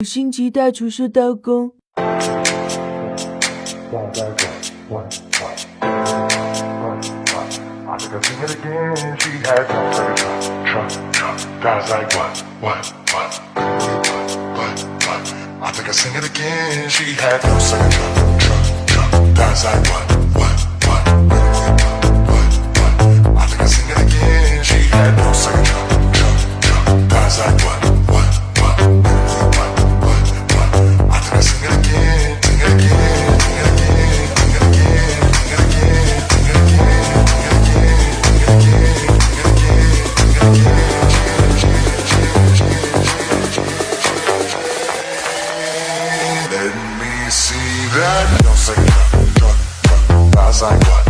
五星期待出社到工。I think I've seen it again. She had no second truck. Guys like what? I think I sing it again. She had no second truck. Guys like what? I think I sing it again. She had no second truck. Guys like what? I think I sing it again. Sing it again. Sing it again. Sing it again. Sing it again. Sing it again. Let me see that. Don't say truck. Guys like what?